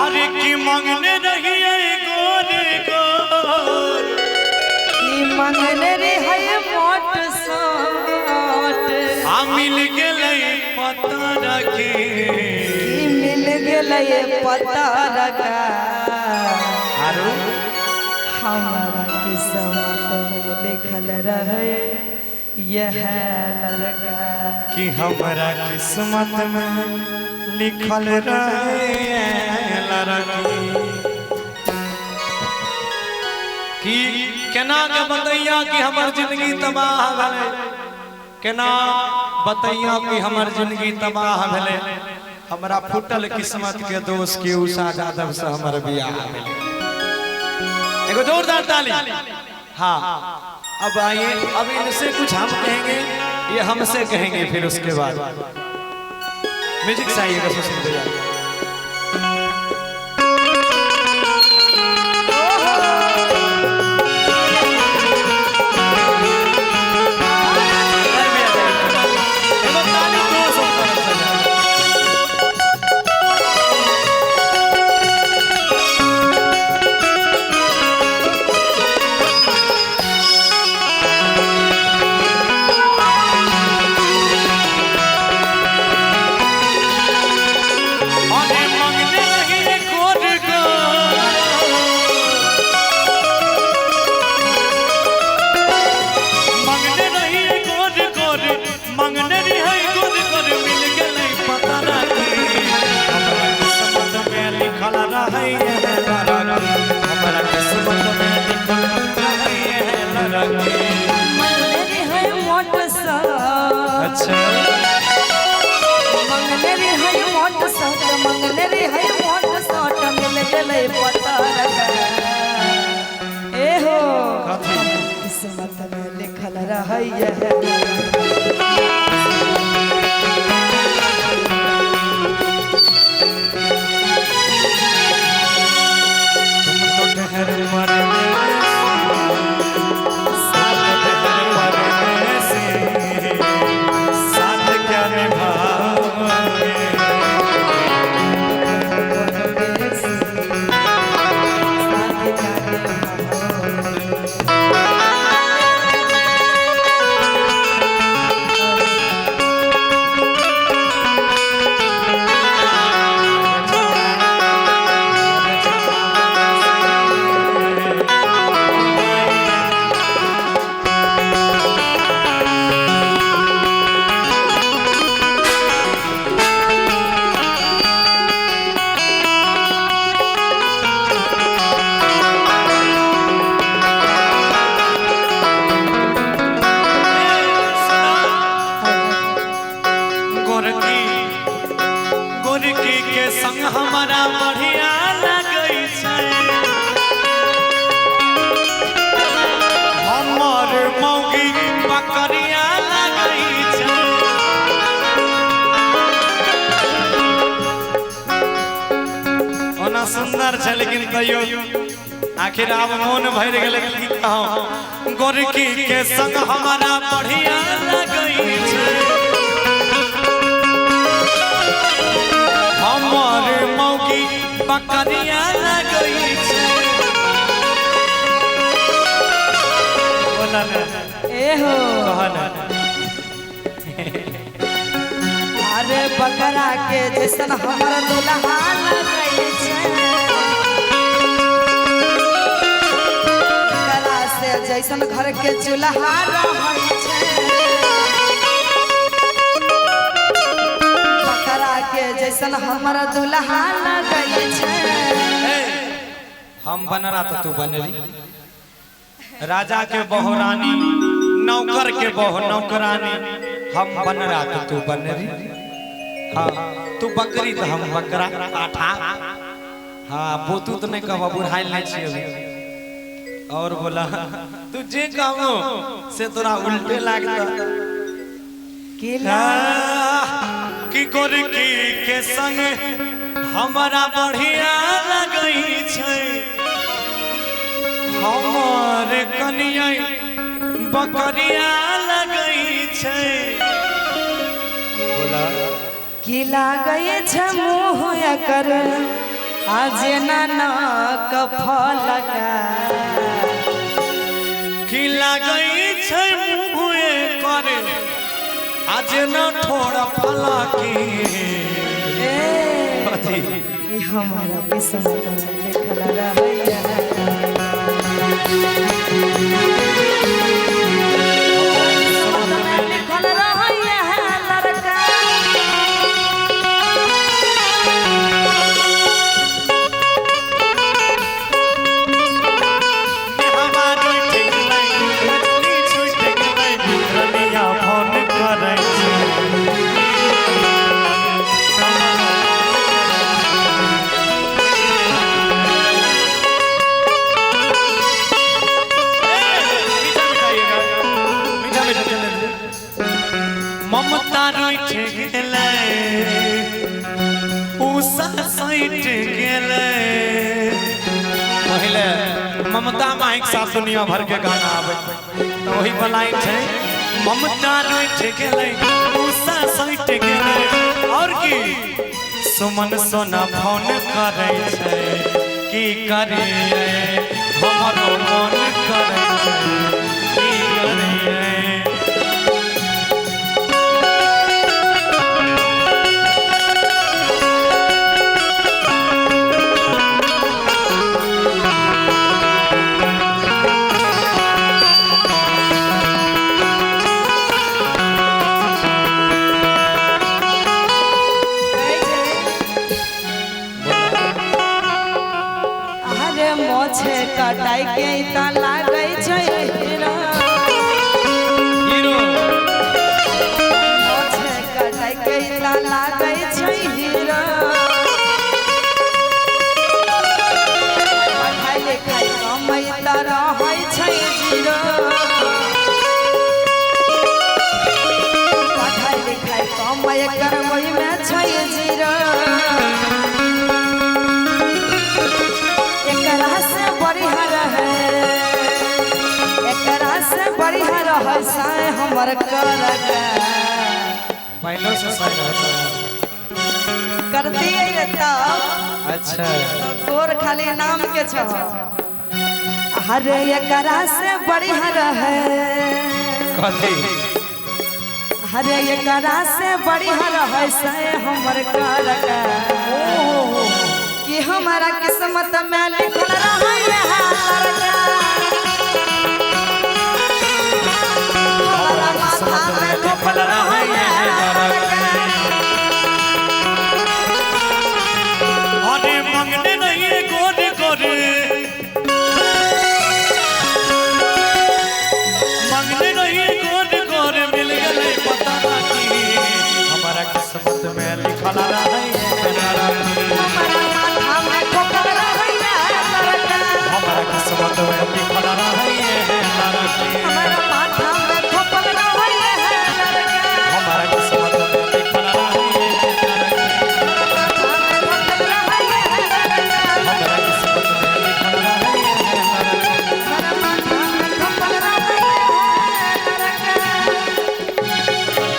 अरे की मांगने रही गोरे गोर की मांगने रे है मोट सोट आ मिल गेलै पता रखे की मिल गेलै पता लगा आरो हमारा किस्मत में लिखल रहे यह लड़का कि हमारा किस्मत में लिखल रहे लड़की कि केना के बतैया कि हमर जिंदगी तबाह भेलै केना बतैया कि हमर जिंदगी तबाह भेलै हमरा फुटल किस्मत के दोष के उषा यादव से हमर बियाह भेलै एगो जोरदार ताली। हाँ अब आइए अब इनसे कुछ हम कहेंगे ये हमसे कहेंगे फिर उसके बाद म्यूजिक से आइएगा सुशील भैया। अच्छा मंगने रे है मोट सोट मंगने रे है मोट सोट मिल गेलै पता लगा ए हो किस्मत में लिखल रहे यह हमारा बढ़िया लगै छै हमर मौगी बकरिया लगै छै ओना सुंदर छै लेकिन तैयो आखिर आब मोन भरि गेलै की कहूं गोरकी के संग हमारा बढ़िया लगै छै हमर मौगी बकरिया लगै छै बोला ना ए हो कहना अरे बकरा के जैसन हमर दुल्हा लगै छै बकरा से जैसन घर के चूल्हा रहै छै जैसन हमारा दुल्हा लगै छै हम बनरा तो तू बनरी राजा के बहू रानी नौकर के बहू नौकरानी हम बनरा तो तू बनरी हाँ तू बकरी तो हम बकरा आठा हाँ बोतू तो नहीं कहो बुढ़ाई नहीं छी अभी और बोला तू जे कहो से तोरा उल्टे लागता कि गोरकी के संग हमारा बढ़िया लगै छै हमर कनिया बकरिया लगै छै बोला की लागै छै मुँह एकर आज ना कफल कि लागई छै मुहे करे आज न थोड़ा फला की कि हमारा किस्मत में लिखल रहैया लिखल रहैया लड़का हमारी ठीक नहीं छूट गई रनिया फोन करे ममता रुठ गेले उषा सैट गेले पहले ममता माइक साथ दुनिया भर के गाना आवे तो वही बनाई छे ममता रुठ गेले उषा सैट गेले और की सुमन सोना फोन करे छे की करे हमरो मन करे छे की करे मोछे कटाई के त लागै छै हीरा हीरो मोछे कटाई के त लागै छै हीरा पढ़ाई लिखाई कमाई त रहै छै जीरो पढ़ाई लिखाई कमाई करबै में छै जीरो साए हमर करगा पहले से सही रहता कर दिए रे तब अच्छा तो तोर खाली नाम के छ हरे एकरा से बढ़िया रहे कथी हरे एकरा से बढ़िया रहे साए हमर करगा कि हमारा किस्मत में लिखल रहे लड़का